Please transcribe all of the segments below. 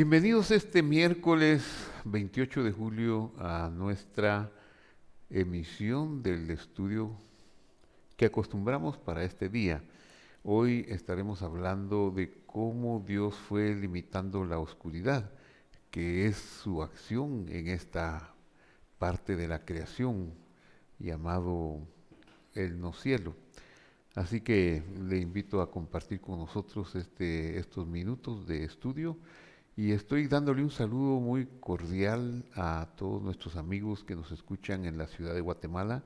Bienvenidos este miércoles 28 de julio a nuestra emisión del estudio que acostumbramos para este día. Hoy estaremos hablando de cómo Dios fue limitando la oscuridad, que es su acción en esta parte de la creación llamado el no cielo. Así que le invito a compartir con nosotros estos minutos de estudio y estoy dándole un saludo muy cordial a todos nuestros amigos que nos escuchan en la ciudad de Guatemala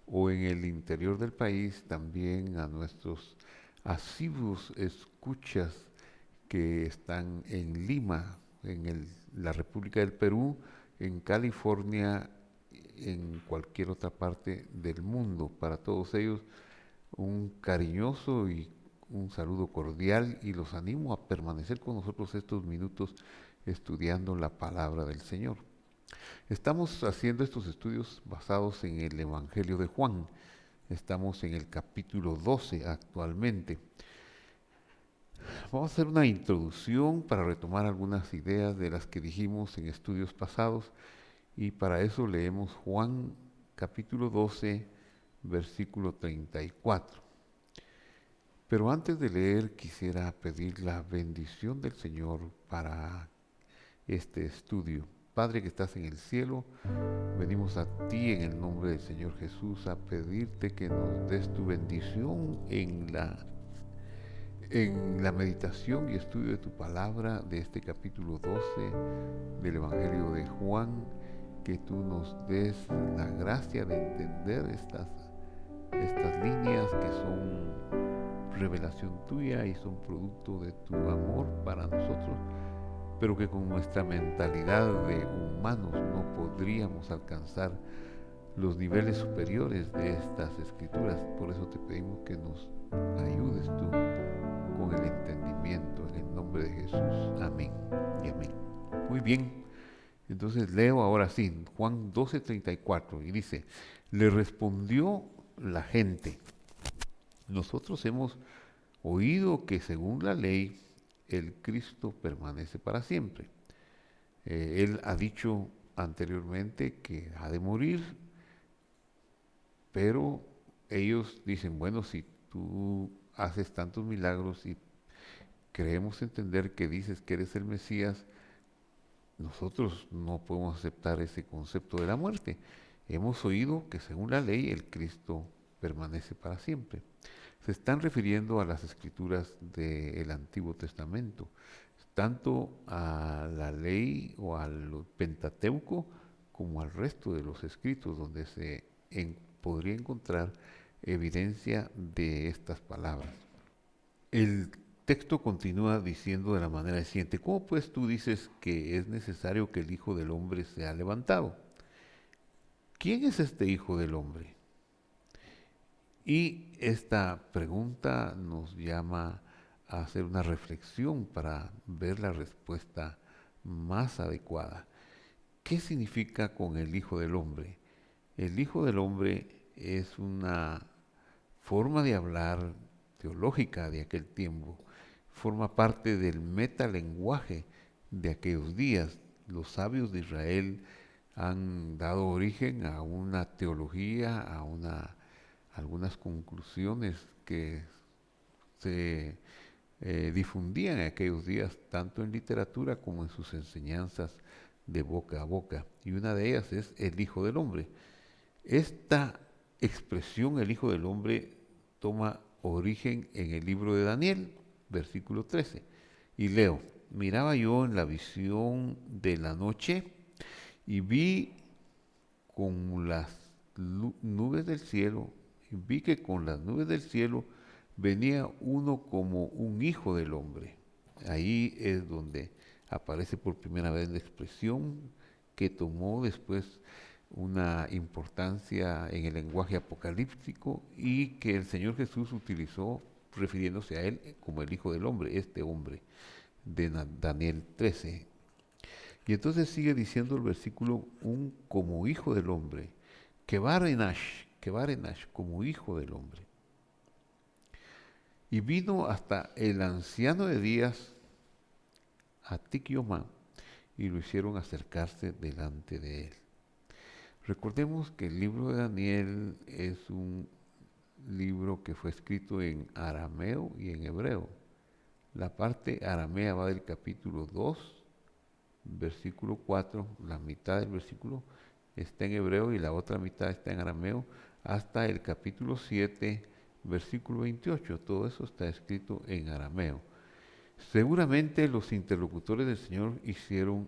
o en el interior del país, también a nuestros asiduos escuchas que están en Lima, la República del Perú, en California, en cualquier otra parte del mundo. Para todos ellos, un cariñoso y un saludo cordial y los animo a permanecer con nosotros estos minutos estudiando la palabra del Señor. Estamos haciendo estos estudios basados en el Evangelio de Juan. Estamos en el capítulo 12 actualmente. Vamos a hacer una introducción para retomar algunas ideas de las que dijimos en estudios pasados y para eso leemos Juan capítulo 12, versículo 34. Pero antes de leer quisiera pedir la bendición del Señor para este estudio. Padre que estás en el cielo, venimos a ti en el nombre del Señor Jesús a pedirte que nos des tu bendición en la meditación y estudio de tu palabra de este capítulo 12 del Evangelio de Juan, que tú nos des la gracia de entender estas líneas que son revelación tuya y son producto de tu amor para nosotros, pero que con nuestra mentalidad de humanos no podríamos alcanzar los niveles superiores de estas escrituras. Por eso te pedimos que nos ayudes tú con el entendimiento en el nombre de Jesús. Amén y amén. Muy bien, entonces leo ahora sí, Juan 12:34 y dice, le respondió la gente, nosotros hemos oído que según la ley el Cristo permanece para siempre. Él ha dicho anteriormente que ha de morir, pero ellos dicen, bueno, si tú haces tantos milagros y creemos entender que dices que eres el Mesías, nosotros no podemos aceptar ese concepto de la muerte. Hemos oído que según la ley el Cristo permanece para siempre. Se están refiriendo a las escrituras del Antiguo Testamento, tanto a la ley o al Pentateuco como al resto de los escritos donde podría encontrar evidencia de estas palabras. El texto continúa diciendo de la manera siguiente, ¿cómo pues tú dices que es necesario que el Hijo del Hombre sea levantado? ¿Quién es este Hijo del Hombre? Y esta pregunta nos llama a hacer una reflexión para ver la respuesta más adecuada. ¿Qué significa con el Hijo del Hombre? El Hijo del Hombre es una forma de hablar teológica de aquel tiempo, forma parte del metalenguaje de aquellos días. Los sabios de Israel han dado origen a una teología, algunas conclusiones que se difundían en aquellos días, tanto en literatura como en sus enseñanzas de boca a boca. Y una de ellas es el Hijo del Hombre. Esta expresión, el Hijo del Hombre, toma origen en el libro de Daniel, versículo 13. Y leo, miraba yo en la visión de la noche y vi con las nubes del cielo, y vi que con las nubes del cielo venía uno como un hijo del hombre. Ahí es donde aparece por primera vez la expresión que tomó después una importancia en el lenguaje apocalíptico y que el Señor Jesús utilizó refiriéndose a él como el Hijo del Hombre, este hombre de Daniel 13. Y entonces sigue diciendo el versículo, un como Hijo del Hombre, que Barenash, como Hijo del Hombre. Y vino hasta el anciano de días, Atiquioma, y lo hicieron acercarse delante de él. Recordemos que el libro de Daniel es un libro que fue escrito en arameo y en hebreo. La parte aramea va del capítulo 2, versículo 4, la mitad del versículo está en hebreo y la otra mitad está en arameo, hasta el capítulo 7, versículo 28. Todo eso está escrito en arameo. Seguramente los interlocutores del Señor hicieron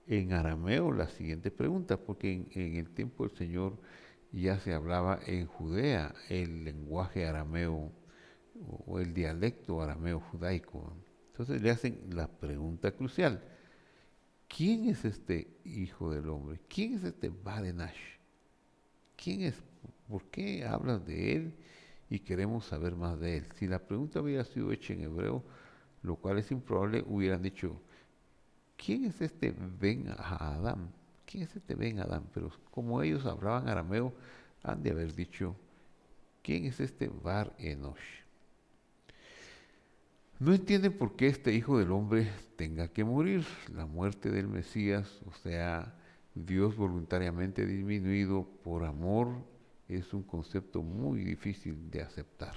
en arameo la siguiente pregunta, porque en el tiempo del Señor ya se hablaba en Judea el lenguaje arameo o el dialecto arameo judaico. Entonces le hacen la pregunta crucial: ¿quién es este hijo del hombre? ¿Quién es este Badenash? ¿Quién es? ¿Por qué hablas de él? Y queremos saber más de él. Si la pregunta hubiera sido hecha en hebreo, lo cual es improbable, hubieran dicho: ¿quién es este Ben Adam? ¿Quién es este Ben Adam? Pero como ellos hablaban arameo, han de haber dicho: ¿quién es este Bar Enosh? No entienden por qué este hijo del hombre tenga que morir. La muerte del Mesías, o sea, Dios voluntariamente disminuido por amor, es un concepto muy difícil de aceptar.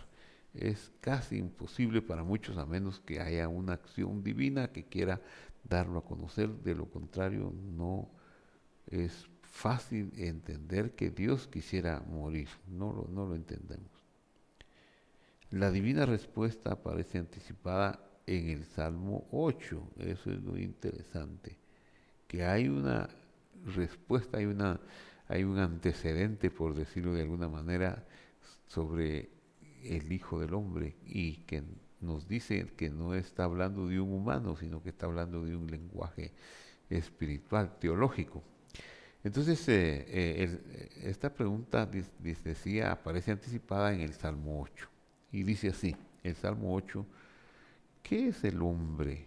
Es casi imposible para muchos, a menos que haya una acción divina que quiera darlo a conocer. De lo contrario, no es fácil entender que Dios quisiera morir. No lo entendemos. La divina respuesta aparece anticipada en el Salmo 8. Eso es lo interesante, que hay una respuesta, hay un antecedente, por decirlo de alguna manera, sobre el Hijo del Hombre, y que nos dice que no está hablando de un humano, sino que está hablando de un lenguaje espiritual, teológico. Entonces, esta pregunta, decía, aparece anticipada en el Salmo 8. Y dice así, el Salmo 8: ¿qué es el hombre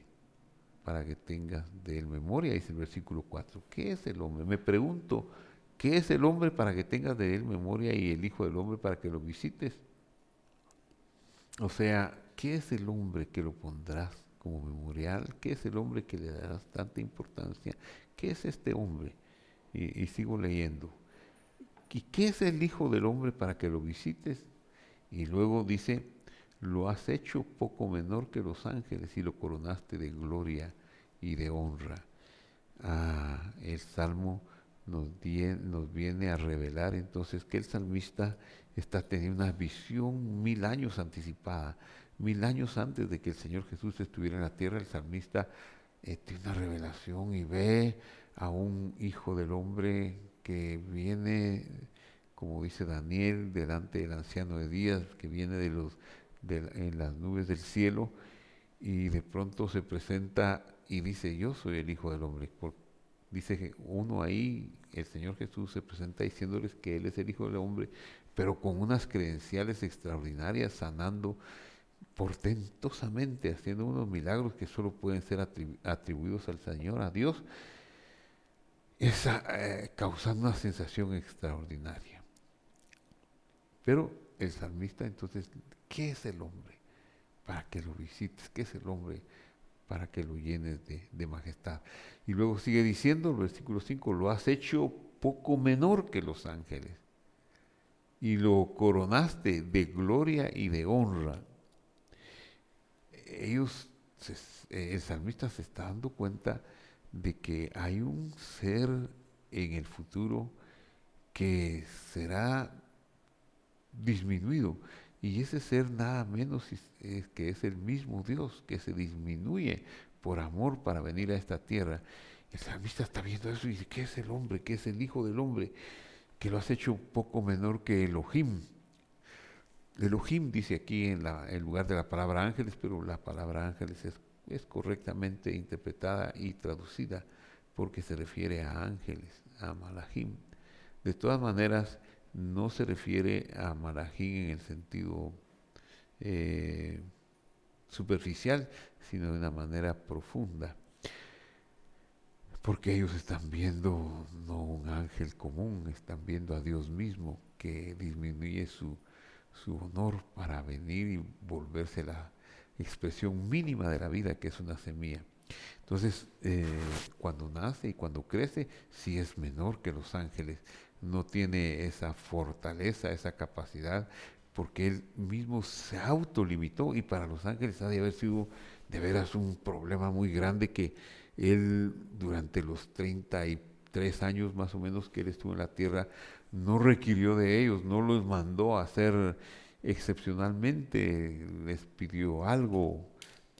para que tengas de él memoria? Dice el versículo 4. ¿Qué es el hombre? Me pregunto, ¿qué es el hombre para que tengas de él memoria, y el Hijo del Hombre para que lo visites? O sea, ¿qué es el hombre que lo pondrás como memorial? ¿Qué es el hombre que le darás tanta importancia? ¿Qué es este hombre? Y sigo leyendo. ¿Y qué es el Hijo del Hombre para que lo visites? Y luego dice: lo has hecho poco menor que los ángeles y lo coronaste de gloria y de honra. El Salmo nos viene a revelar entonces que el salmista está teniendo una visión 1000 años anticipada. 1000 años antes de que el Señor Jesús estuviera en la tierra, el salmista tiene una revelación y ve a un hijo del hombre que viene, como dice Daniel, delante del anciano de días, que viene en las nubes del cielo, y de pronto se presenta y dice: yo soy el Hijo del Hombre. Dice que uno ahí, el Señor Jesús se presenta diciéndoles que Él es el Hijo del Hombre, pero con unas credenciales extraordinarias, sanando portentosamente, haciendo unos milagros que solo pueden ser atribuidos al Señor, a Dios, causando una sensación extraordinaria. Pero el salmista entonces, ¿qué es el hombre para que lo visites? ¿Qué es el hombre para que lo llenes de majestad? Y luego sigue diciendo el versículo 5: lo has hecho poco menor que los ángeles y lo coronaste de gloria y de honra. El salmista se está dando cuenta de que hay un ser en el futuro que será disminuido, y ese ser nada menos es que es el mismo Dios que se disminuye por amor para venir a esta tierra. El salmista está viendo eso y dice: ¿qué es el hombre? ¿Qué es el Hijo del Hombre? Que lo has hecho un poco menor que Elohim. Elohim dice aquí en lugar de la palabra ángeles, pero la palabra ángeles es correctamente interpretada y traducida porque se refiere a ángeles, a malachim. De todas maneras, no se refiere a malachim en el sentido superficial, sino de una manera profunda, porque ellos están viendo no un ángel común, están viendo a Dios mismo, que disminuye su honor para venir y volverse expresión mínima de la vida que es una semilla. Entonces, cuando nace y cuando crece, sí es menor que los ángeles, no tiene esa fortaleza, esa capacidad, porque él mismo se autolimitó y para los ángeles ha de haber sido de veras un problema muy grande que él durante los 33 años más o menos que él estuvo en la tierra, no requirió de ellos, no los mandó a hacer excepcionalmente, les pidió algo,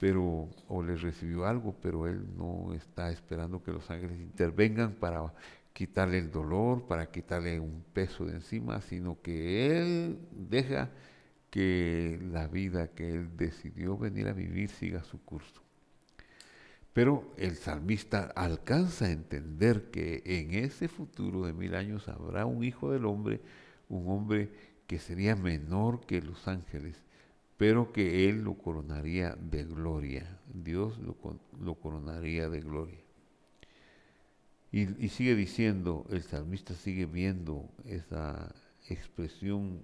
pero o les recibió algo, pero él no está esperando que los ángeles intervengan para quitarle el dolor, para quitarle un peso de encima, sino que él deja que la vida que él decidió venir a vivir siga su curso. Pero el salmista alcanza a entender que en ese futuro de 1000 años habrá un hijo del hombre, un hombre que sería menor que los ángeles, pero que él lo coronaría de gloria. Dios lo coronaría de gloria. Y sigue diciendo, el salmista sigue viendo esa expresión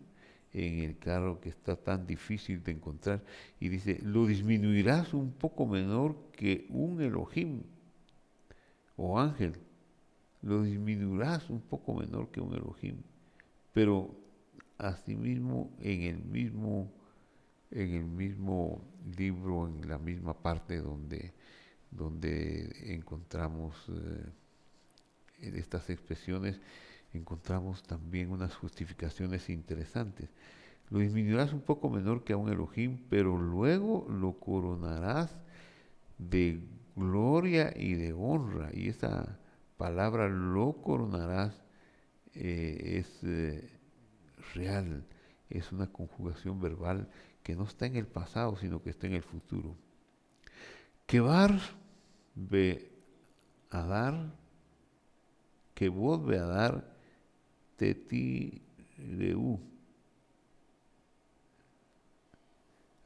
en el carro que está tan difícil de encontrar y dice, lo disminuirás un poco menor que un Elohim o ángel, lo disminuirás un poco menor que un Elohim, pero asimismo en el mismo libro, en la misma parte donde encontramos estas expresiones, encontramos también unas justificaciones interesantes. Lo disminuirás un poco menor que a un Elohim, pero luego lo coronarás de gloria y de honra. Y esa palabra lo coronarás es real, es una conjugación verbal que no está en el pasado, sino que está en el futuro. Kebar be Adar, Kebod be Adar, Tetireu.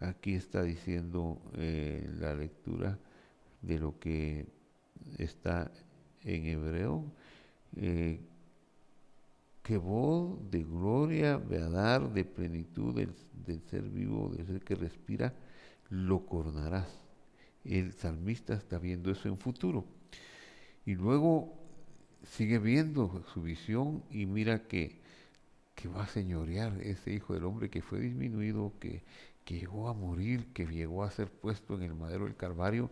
Aquí está diciendo la lectura de lo que está en hebreo. Kebod de gloria, Beadar de plenitud del ser vivo, del ser que respira, lo coronarás. El salmista está viendo eso en futuro. Y luego sigue viendo su visión y mira que va a señorear ese Hijo del Hombre que fue disminuido, que llegó a morir, que llegó a ser puesto en el madero del Calvario,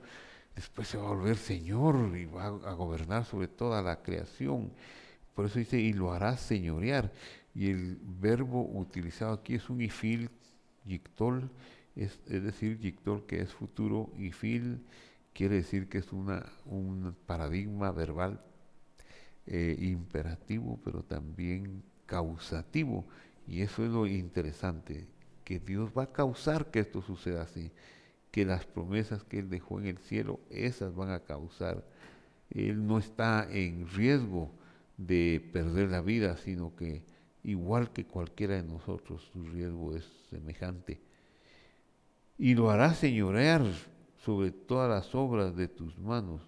después se va a volver Señor y va a gobernar sobre toda la creación. Por eso dice, y lo hará señorear. Y el verbo utilizado aquí es un ifil, yictol, es decir, yictol que es futuro, ifil quiere decir que es un paradigma verbal imperativo, pero también causativo. Y eso es lo interesante, que Dios va a causar que esto suceda así, que las promesas que Él dejó en el cielo, esas van a causar. Él no está en riesgo de perder la vida, sino que igual que cualquiera de nosotros, su riesgo es semejante. Y lo hará señorear sobre todas las obras de tus manos.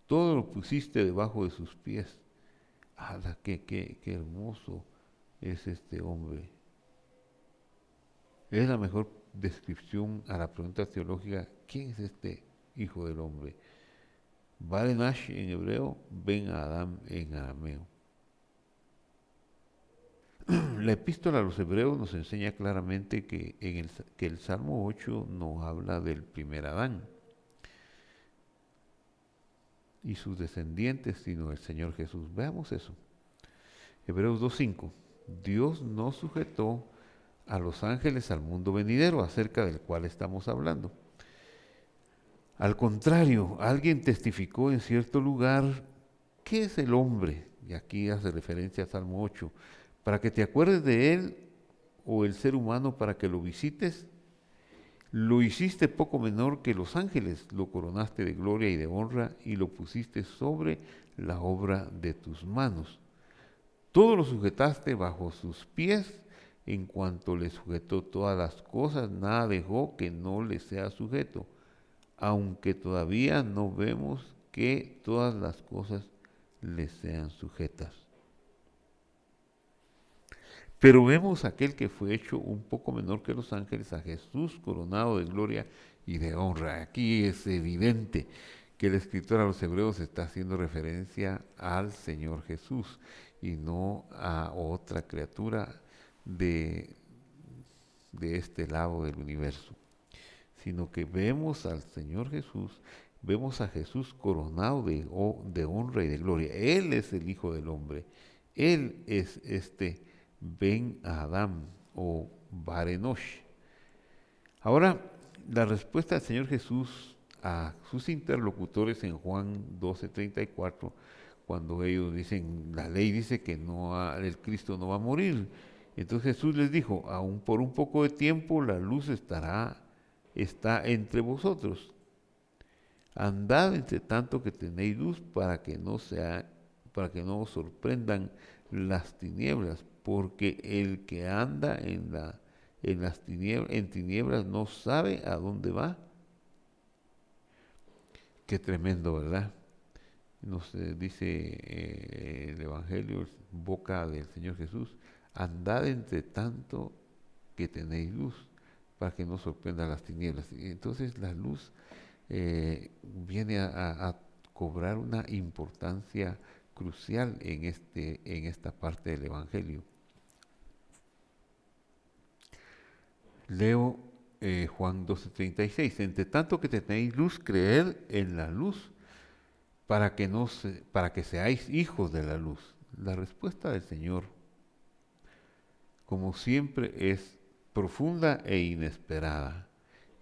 Todo lo pusiste debajo de sus pies. ¡Hala, qué hermoso es este hombre! Es la mejor descripción a la pregunta teológica, ¿quién es este Hijo del Hombre? Barenash en hebreo, Ben Adam en arameo. La epístola a los hebreos nos enseña claramente que el Salmo 8 no habla del primer Adán y sus descendientes, sino del Señor Jesús. Veamos eso. Hebreos 2.5. Dios no sujetó a los ángeles al mundo venidero, acerca del cual estamos hablando. Al contrario, alguien testificó en cierto lugar, ¿qué es el hombre? Y aquí hace referencia a Salmo 8, para que te acuerdes de él, o el ser humano para que lo visites. Lo hiciste poco menor que los ángeles, lo coronaste de gloria y de honra y lo pusiste sobre la obra de tus manos. Todo lo sujetaste bajo sus pies, en cuanto le sujetó todas las cosas, nada dejó que no le sea sujeto, aunque todavía no vemos que todas las cosas le sean sujetas. Pero vemos a aquel que fue hecho un poco menor que los ángeles, a Jesús coronado de gloria y de honra. Aquí es evidente que el escritor a los hebreos está haciendo referencia al Señor Jesús y no a otra criatura de, de este lado del universo, sino que vemos al Señor Jesús, vemos a Jesús coronado de honra y de gloria. Él es el Hijo del Hombre, Él es este Ben Adam o Barenosh. Ahora, la respuesta del Señor Jesús a sus interlocutores en Juan 12:34, cuando ellos dicen, la ley dice que el Cristo no va a morir. Entonces Jesús les dijo, aún por un poco de tiempo la luz está entre vosotros. Andad entre tanto que tenéis luz para que no os sorprendan las tinieblas, porque el que anda en tinieblas no sabe a dónde va. Qué tremendo, ¿verdad? Nos dice el Evangelio, boca del Señor Jesús, andad entre tanto que tenéis luz, para que no sorprendan las tinieblas. Y entonces la luz viene a cobrar una importancia crucial en esta parte del Evangelio. Leo Juan 12:36. Entre tanto que tenéis luz, creed en la luz para que seáis hijos de la luz. La respuesta del Señor, como siempre, es profunda e inesperada.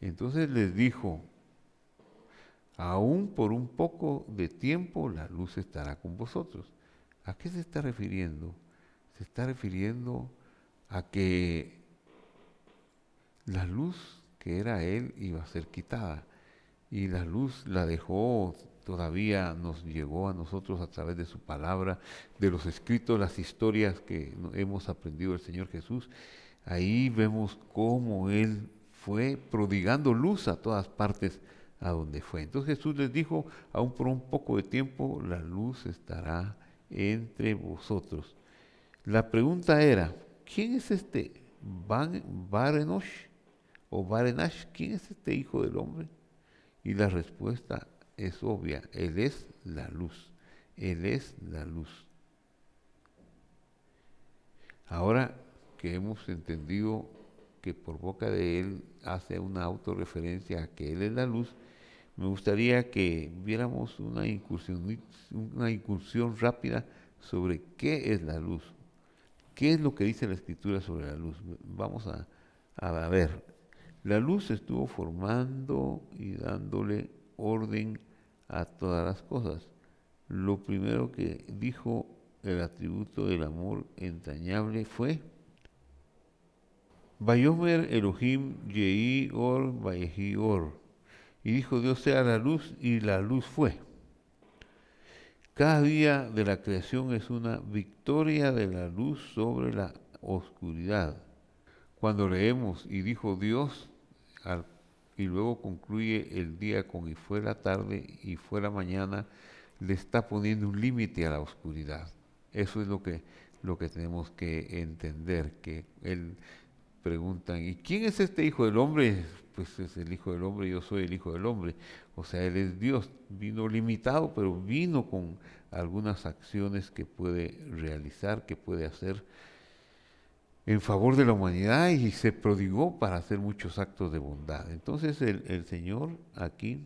Entonces les dijo, aún por un poco de tiempo la luz estará con vosotros. ¿A qué se está refiriendo? Se está refiriendo a que la luz que era Él iba a ser quitada. Y la luz la dejó, todavía nos llegó a nosotros a través de su palabra, de los escritos, las historias que hemos aprendido del Señor Jesús. Ahí vemos cómo Él fue prodigando luz a todas partes a donde fue. Entonces Jesús les dijo, aún por un poco de tiempo la luz estará entre vosotros. La pregunta era, ¿quién es este Barenosh o Barenash? ¿Quién es este Hijo del Hombre? Y la respuesta es obvia, Él es la luz, Él es la luz. Ahora que hemos entendido que por boca de Él hace una autorreferencia a que Él es la luz, me gustaría que viéramos una incursión rápida sobre qué es la luz, qué es lo que dice la Escritura sobre la luz. Vamos a ver. La luz estuvo formando y dándole orden a todas las cosas. Lo primero que dijo el atributo del amor entrañable fue Vayomer Elohim Yehi Or Vayehi Or. Y dijo Dios sea la luz y la luz fue. Cada día de la creación es una victoria de la luz sobre la oscuridad. Cuando leemos y dijo Dios y luego concluye el día con y fue la tarde y fue la mañana, le está poniendo un límite a la oscuridad. Eso es lo que tenemos que entender, que él preguntan, ¿y quién es este Hijo del Hombre? Pues es el Hijo del Hombre, yo soy el Hijo del Hombre. O sea, Él es Dios, vino limitado, pero vino con algunas acciones que puede realizar, que puede hacer en favor de la humanidad y se prodigó para hacer muchos actos de bondad. Entonces el Señor aquí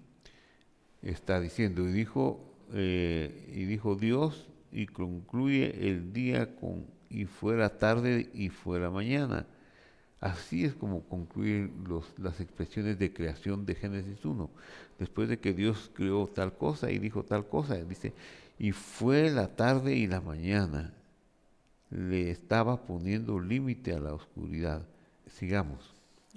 está diciendo, y dijo Dios, y concluye el día con y fue la tarde y fue la mañana. Así es como concluyen las expresiones de creación de Génesis 1. Después de que Dios creó tal cosa y dijo tal cosa, dice, y fue la tarde y la mañana. Le estaba poniendo límite a la oscuridad. Sigamos.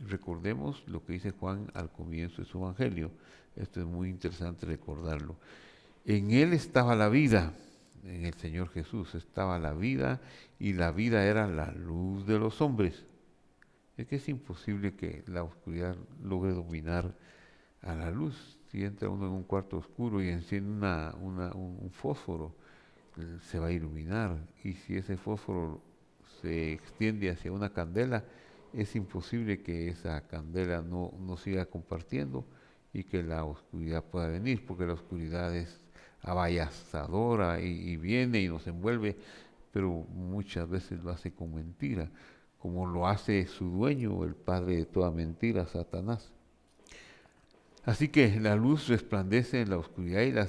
Recordemos lo que dice Juan al comienzo de su evangelio. Esto es muy interesante recordarlo. En Él estaba la vida, en el Señor Jesús estaba la vida y la vida era la luz de los hombres. Es que es imposible que la oscuridad logre dominar a la luz. Si entra uno en un cuarto oscuro y enciende un fósforo, se va a iluminar. Y si ese fósforo se extiende hacia una candela, es imposible que esa candela no siga compartiendo y que la oscuridad pueda venir, porque la oscuridad es abayazadora y viene y nos envuelve, pero muchas veces lo hace con mentira, como lo hace su dueño, el padre de toda mentira, Satanás. Así que la luz resplandece en la oscuridad y la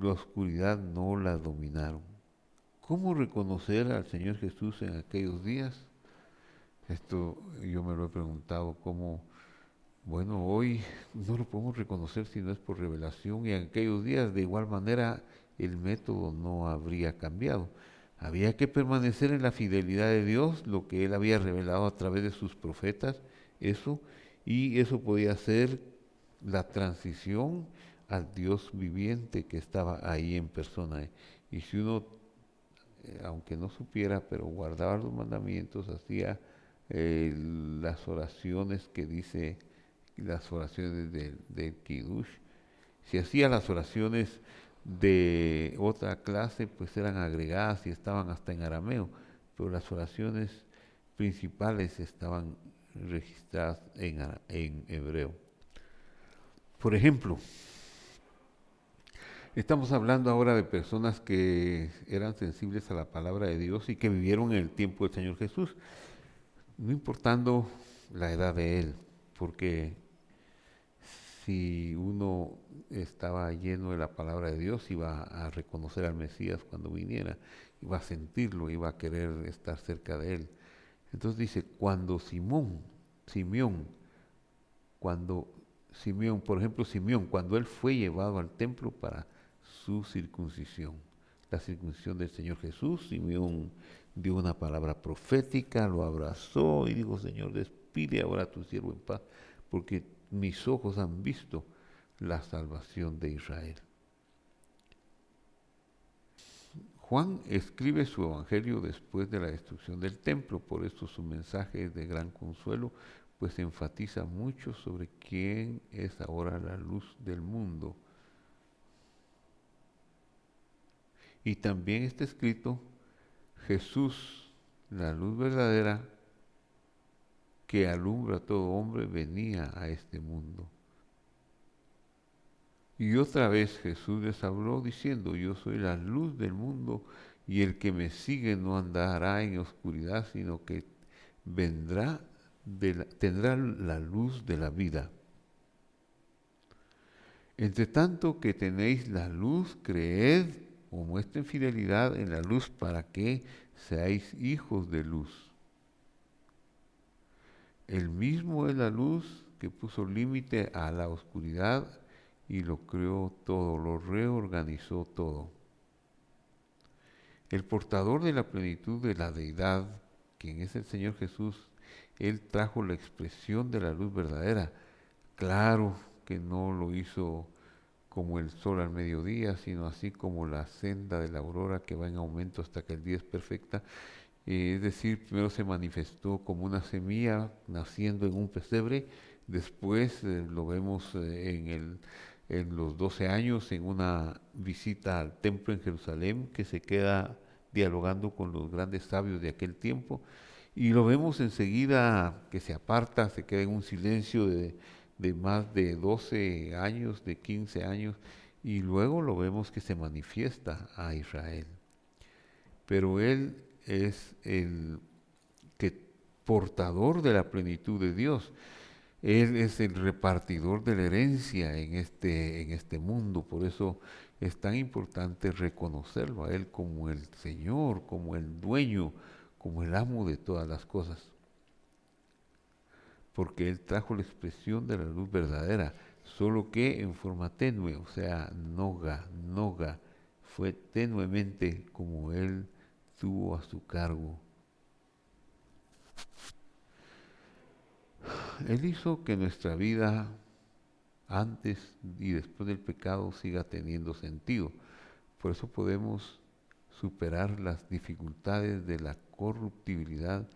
oscuridad no la dominaron. ¿Cómo reconocer al Señor Jesús en aquellos días? Esto yo me lo he preguntado, cómo, bueno, hoy no lo podemos reconocer si no es por revelación y en aquellos días de igual manera el método no habría cambiado. Había que permanecer en la fidelidad de Dios, lo que Él había revelado a través de sus profetas, eso, y eso podía ser la transición al Dios viviente que estaba ahí en persona. Y si uno, aunque no supiera, pero guardaba los mandamientos, hacía las oraciones que dice, las oraciones del Kiddush. Si hacía las oraciones de otra clase, pues eran agregadas y estaban hasta en arameo, pero las oraciones principales estaban registradas en hebreo. Por ejemplo, estamos hablando ahora de personas que eran sensibles a la palabra de Dios y que vivieron en el tiempo del Señor Jesús, no importando la edad de Él, porque si uno estaba lleno de la palabra de Dios, iba a reconocer al Mesías cuando viniera, iba a sentirlo, iba a querer estar cerca de Él. Entonces dice, Simeón, cuando Simeón, por ejemplo, Simeón, cuando él fue llevado al templo para su circuncisión, la circuncisión del Señor Jesús, Simeón dio una palabra profética, lo abrazó y dijo, Señor, despide ahora a tu siervo en paz, porque mis ojos han visto la salvación de Israel. Juan escribe su evangelio después de la destrucción del templo, por eso su mensaje es de gran consuelo, pues enfatiza mucho sobre quién es ahora la luz del mundo. Y también está escrito, Jesús, la luz verdadera, que alumbra a todo hombre, venía a este mundo. Y otra vez Jesús les habló diciendo, yo soy la luz del mundo, y el que me sigue no andará en oscuridad, sino que tendrá la luz de la vida. Entre tanto que tenéis la luz, creed o muestren fidelidad en la luz para que seáis hijos de luz. El mismo es la luz que puso límite a la oscuridad y lo creó todo, lo reorganizó todo. El portador de la plenitud de la deidad, quien es el Señor Jesús, Él trajo la expresión de la luz verdadera. Claro que no lo hizo como el sol al mediodía, sino así como la senda de la aurora que va en aumento hasta que el día es perfecta. Es decir, primero se manifestó como una semilla naciendo en un pesebre, después lo vemos en los 12 años en una visita al templo en Jerusalén que se queda dialogando con los grandes sabios de aquel tiempo y lo vemos enseguida que se aparta, se queda en un silencio de más de 12 años, de 15 años y luego lo vemos que se manifiesta a Israel. Pero él es el portador de la plenitud de Dios. Él es el repartidor de la herencia en este mundo, por eso es tan importante reconocerlo a Él como el Señor, como el dueño, como el amo de todas las cosas. Porque Él trajo la expresión de la luz verdadera, solo que en forma tenue, o sea, noga, fue tenuemente como Él tuvo a su cargo. Él hizo que nuestra vida antes y después del pecado siga teniendo sentido. Por eso podemos superar las dificultades de la corruptibilidad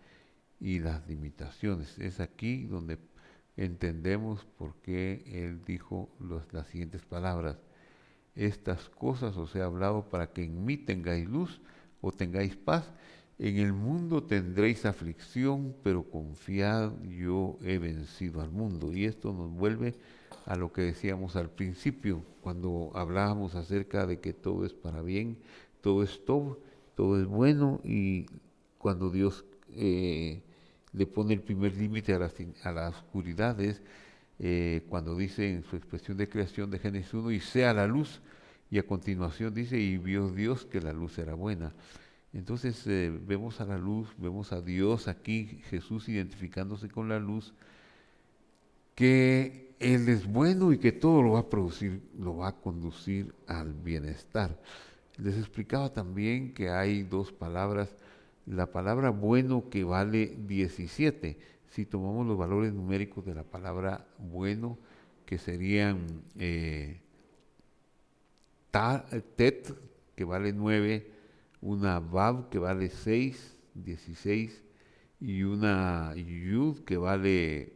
y las limitaciones. Es aquí donde entendemos por qué Él dijo las siguientes palabras. Estas cosas os he hablado para que en mí tengáis luz o tengáis paz. en el mundo tendréis aflicción, pero confiad, yo he vencido al mundo. Y esto nos vuelve a lo que decíamos al principio, cuando hablábamos acerca de que todo es para bien, todo es todo es bueno, y cuando Dios le pone el primer límite a la oscuridad es cuando dice en su expresión de creación de Génesis 1, y sea la luz, y a continuación dice, y vio Dios que la luz era buena. Entonces vemos a la luz, vemos a Dios aquí, Jesús identificándose con la luz, que Él es bueno y que todo lo va a producir, lo va a conducir al bienestar. Les explicaba también que hay dos palabras, la palabra bueno que vale 17. Si tomamos los valores numéricos de la palabra bueno, que serían tet, que vale 9, una vav que vale 6, 16, y una yud que vale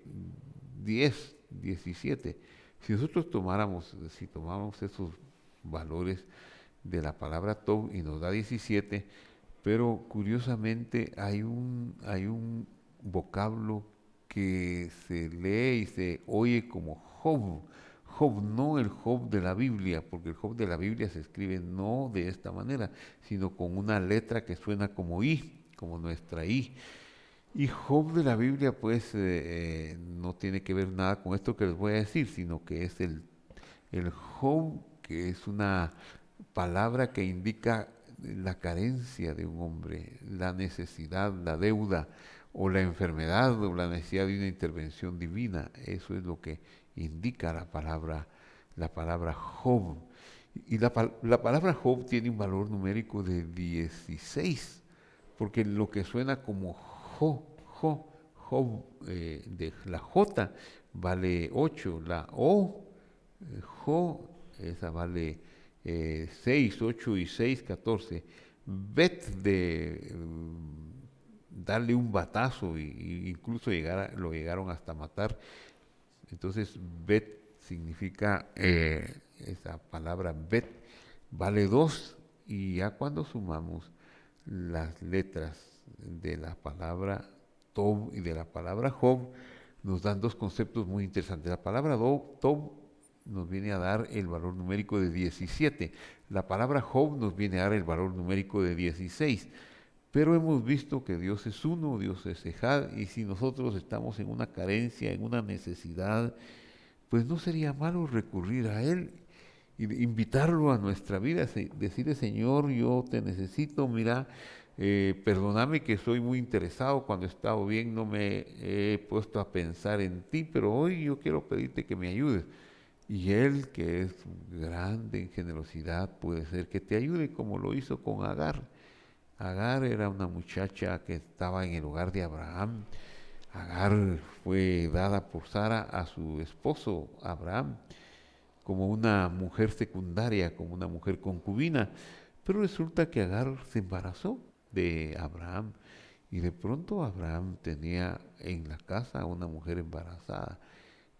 10, 17. Si tomáramos esos valores de la palabra tov y nos da 17, pero curiosamente hay un vocablo que se lee y se oye como Job. Job, no el Job de la Biblia, porque el Job de la Biblia se escribe no de esta manera, sino con una letra que suena como I, como nuestra I. Y Job de la Biblia, pues, no tiene que ver nada con esto que les voy a decir, sino que es el Job, que es una palabra que indica la carencia de un hombre, la necesidad, la deuda, o la enfermedad, o la necesidad de una intervención divina. Eso es lo que indica la palabra Job. Y la palabra Job tiene un valor numérico de 16, porque lo que suena como Job, de la J vale 8, la O, Jo, esa vale 6, 8 y 6, 14. Bet de darle un batazo, y incluso lo llegaron hasta matar. Entonces, bet significa, esa palabra bet vale 2, y ya cuando sumamos las letras de la palabra Tob y de la palabra Job, nos dan dos conceptos muy interesantes. La palabra Tob nos viene a dar el valor numérico de 17. La palabra Job nos viene a dar el valor numérico de 16. Pero hemos visto que Dios es uno, Dios es Ejad, y si nosotros estamos en una carencia, en una necesidad, pues no sería malo recurrir a Él y invitarlo a nuestra vida, decirle: Señor, yo te necesito, mira, perdóname que soy muy interesado, cuando he estado bien no me he puesto a pensar en ti, pero hoy yo quiero pedirte que me ayudes. Y Él, que es grande en generosidad, puede ser que te ayude, como lo hizo con Agar. Agar era una muchacha que estaba en el hogar de Abraham. Agar fue dada por Sara a su esposo Abraham como una mujer secundaria, como una mujer concubina. Pero resulta que Agar se embarazó de Abraham, y de pronto Abraham tenía en la casa a una mujer embarazada.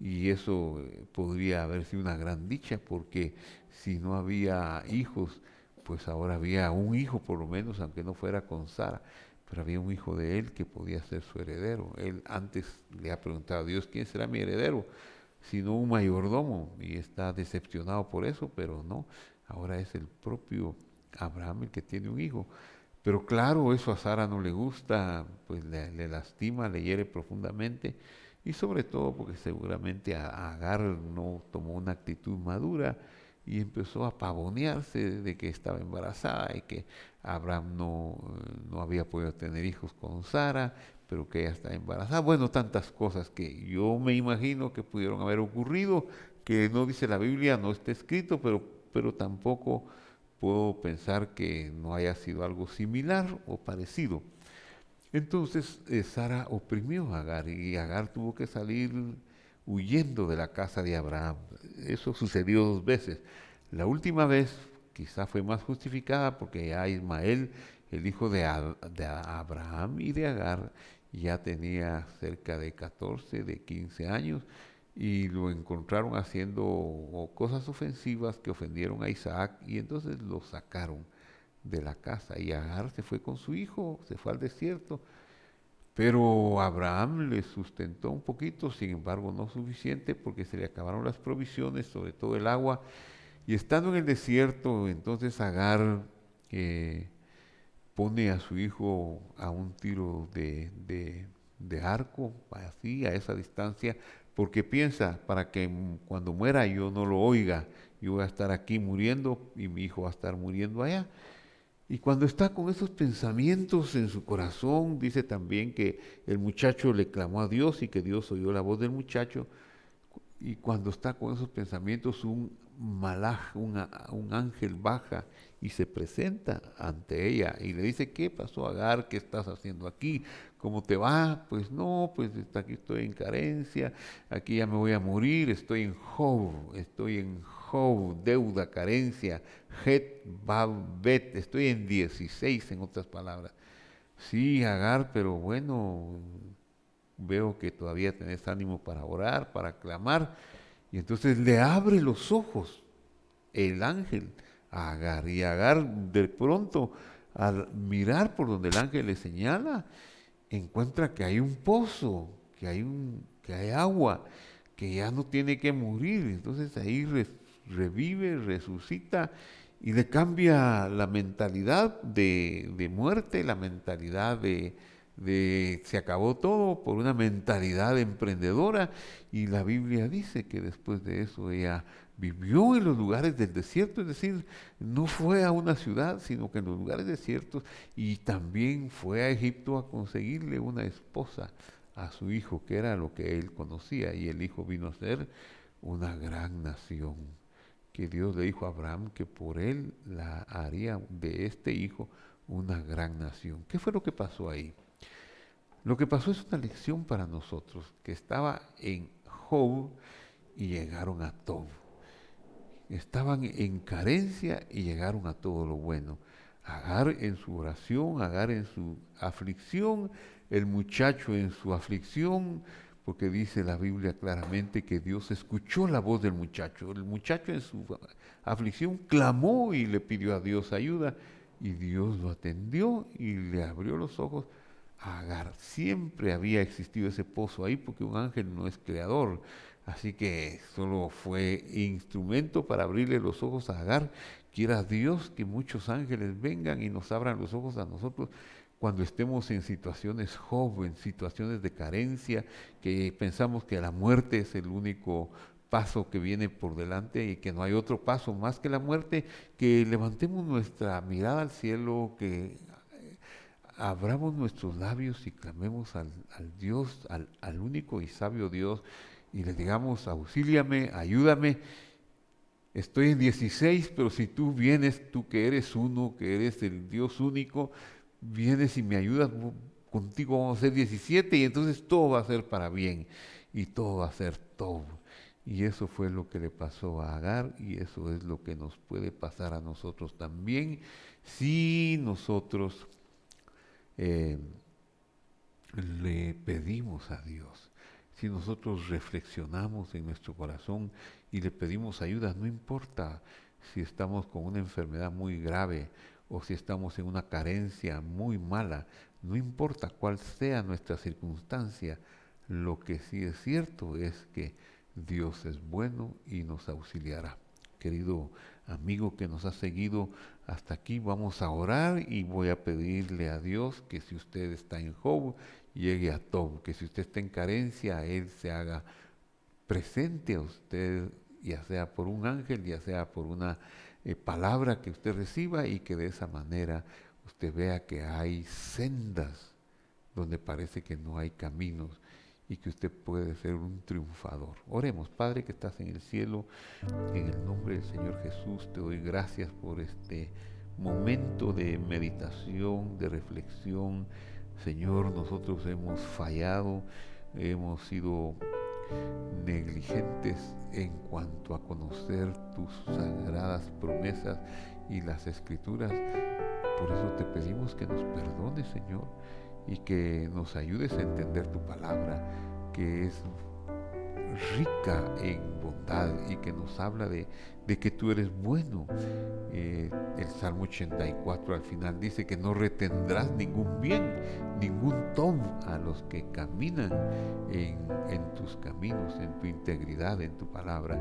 Y eso podría haber sido una gran dicha, porque si no había hijos, pues ahora había un hijo por lo menos, aunque no fuera con Sara, pero había un hijo de él que podía ser su heredero. Él antes le ha preguntado a Dios: ¿quién será mi heredero? Sino un mayordomo, y está decepcionado por eso, pero no, ahora es el propio Abraham el que tiene un hijo. Pero claro, eso a Sara no le gusta, pues le lastima, le hiere profundamente, y sobre todo porque seguramente Agar no tomó una actitud madura y empezó a pavonearse de que estaba embarazada y que Abraham no había podido tener hijos con Sara, pero que ella está embarazada. Bueno, tantas cosas que yo me imagino que pudieron haber ocurrido, que no dice la Biblia, no está escrito, pero tampoco puedo pensar que no haya sido algo similar o parecido. Entonces Sara oprimió a Agar, y Agar tuvo que salir huyendo de la casa de Abraham. Eso sucedió dos veces. La última vez quizá fue más justificada, porque ya Ismael, el hijo de Abraham y de Agar, ya tenía cerca de 14, de 15 años, y lo encontraron haciendo cosas ofensivas que ofendieron a Isaac, y entonces lo sacaron de la casa. Y Agar se fue con su hijo, se fue al desierto. Pero Abraham le sustentó un poquito, sin embargo no suficiente, porque se le acabaron las provisiones, sobre todo el agua. Y estando en el desierto, entonces Agar pone a su hijo a un tiro de arco, así, a esa distancia, porque piensa, para que cuando muera yo no lo oiga, yo voy a estar aquí muriendo y mi hijo va a estar muriendo allá. Y cuando está con esos pensamientos en su corazón, dice también que el muchacho le clamó a Dios y que Dios oyó la voz del muchacho. Y cuando está con esos pensamientos, un malaj, un ángel baja y se presenta ante ella y le dice: ¿qué pasó, Agar? ¿Qué estás haciendo aquí? ¿Cómo te va? Pues no, pues aquí estoy en carencia, aquí ya me voy a morir, estoy en Job, deuda, carencia, Het, Bab, Bet, estoy en 16 en otras palabras. Sí, Agar, pero bueno, veo que todavía tenés ánimo para orar, para clamar. Y entonces le abre los ojos el ángel a Agar. Y Agar de pronto, al mirar por donde el ángel le señala, encuentra que hay un pozo, que hay agua, que ya no tiene que morir. Entonces ahí revive, resucita y le cambia la mentalidad de muerte, la mentalidad de se acabó todo, por una mentalidad emprendedora. Y la Biblia dice que después de eso ella vivió en los lugares del desierto, es decir, no fue a una ciudad, sino que en los lugares desiertos, y también fue a Egipto a conseguirle una esposa a su hijo, que era lo que él conocía, y el hijo vino a ser una gran nación, que Dios le dijo a Abraham que por él la haría de este hijo una gran nación. ¿Qué fue lo que pasó ahí? Lo que pasó es una lección para nosotros, que estaba en Job y llegaron a Tob. Estaban en carencia y llegaron a todo lo bueno. Agar en su oración, Agar en su aflicción, el muchacho en su aflicción, porque dice la Biblia claramente que Dios escuchó la voz del muchacho. El muchacho en su aflicción clamó y le pidió a Dios ayuda, y Dios lo atendió y le abrió los ojos a Agar. Siempre había existido ese pozo ahí, porque un ángel no es creador. Así que solo fue instrumento para abrirle los ojos a Agar. Quiera Dios que muchos ángeles vengan y nos abran los ojos a nosotros cuando estemos en situaciones Job, en situaciones de carencia, que pensamos que la muerte es el único paso que viene por delante y que no hay otro paso más que la muerte. Que levantemos nuestra mirada al cielo, que abramos nuestros labios y clamemos al Dios, al único y sabio Dios, y le digamos: auxíliame, ayúdame. Estoy en 16, pero si tú vienes, tú que eres uno, que eres el Dios único, vienes y me ayudas, contigo vamos a ser 17, y entonces todo va a ser para bien y todo va a ser todo. Y eso fue lo que le pasó a Agar, y eso es lo que nos puede pasar a nosotros también si nosotros eh, le pedimos a Dios. Si nosotros reflexionamos en nuestro corazón y le pedimos ayuda, no importa si estamos con una enfermedad muy grave o si estamos en una carencia muy mala, no importa cuál sea nuestra circunstancia, lo que sí es cierto es que Dios es bueno y nos auxiliará. Querido amigo que nos ha seguido hasta aquí, vamos a orar y voy a pedirle a Dios que si usted está en Job, llegue a Tob, que si usted está en carencia, Él se haga presente a usted, ya sea por un ángel, ya sea por una palabra que usted reciba, y que de esa manera usted vea que hay sendas donde parece que no hay caminos, y que usted puede ser un triunfador. Oremos. Padre que estás en el cielo, en el nombre del Señor Jesús, te doy gracias por este momento de meditación, de reflexión. Señor, nosotros hemos fallado, hemos sido negligentes en cuanto a conocer tus sagradas promesas y las escrituras. Por eso te pedimos que nos perdones, Señor, y que nos ayudes a entender tu palabra, que es rica en bondad y que nos habla de que tú eres bueno. El Salmo 84 al final dice que no retendrás ningún bien, ningún tob a los que caminan en tus caminos, en tu integridad, en tu palabra.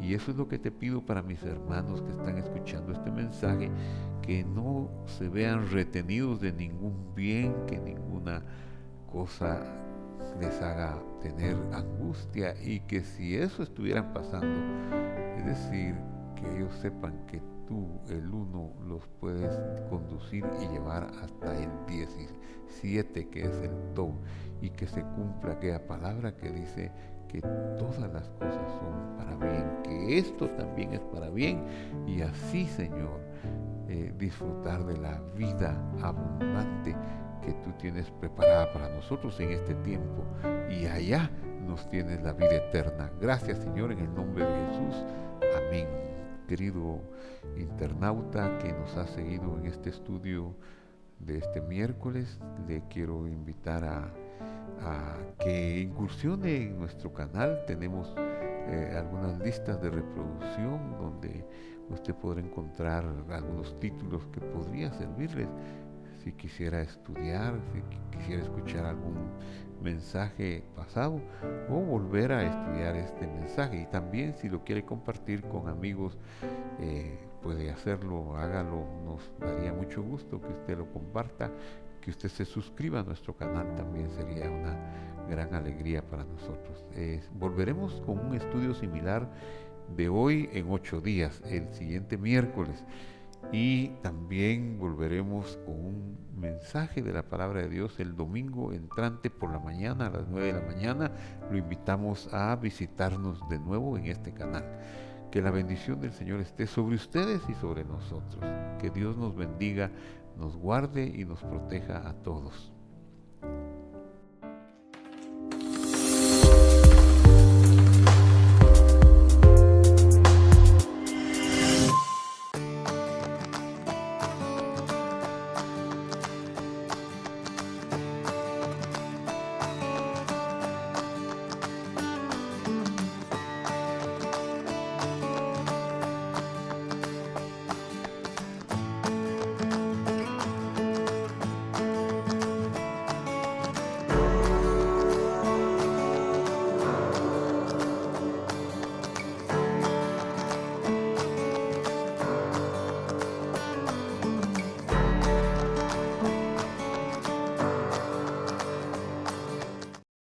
Y eso es lo que te pido para mis hermanos que están escuchando este mensaje, que no se vean retenidos de ningún bien, que ninguna cosa les haga tener angustia, y que si eso estuvieran pasando, es decir, que ellos sepan que tú, el uno, los puedes conducir y llevar hasta el 17, que es el Tob, y que se cumpla aquella palabra que dice que todas las cosas son para bien, que esto también es para bien, y así, Señor, disfrutar de la vida abundante que tú tienes preparada para nosotros en este tiempo, y allá nos tienes la vida eterna. Gracias, Señor, en el nombre de Jesús. Amén. Querido internauta que nos ha seguido en este estudio de este miércoles, le quiero invitar a que incursione en nuestro canal. Tenemos algunas listas de reproducción donde usted podrá encontrar algunos títulos que podrían servirles si quisiera estudiar, si quisiera escuchar algún mensaje pasado o volver a estudiar este mensaje. Y también, si lo quiere compartir con amigos, puede hacerlo, hágalo. Nos daría mucho gusto que usted lo comparta, que usted se suscriba a nuestro canal, también sería una gran alegría para nosotros. Volveremos con un estudio similar de hoy en 8 días, el siguiente miércoles. Y también volveremos con un mensaje de la palabra de Dios el domingo entrante por la mañana, a las 9 de la mañana. Lo invitamos a visitarnos de nuevo en este canal. Que la bendición del Señor esté sobre ustedes y sobre nosotros. Que Dios nos bendiga, nos guarde y nos proteja a todos.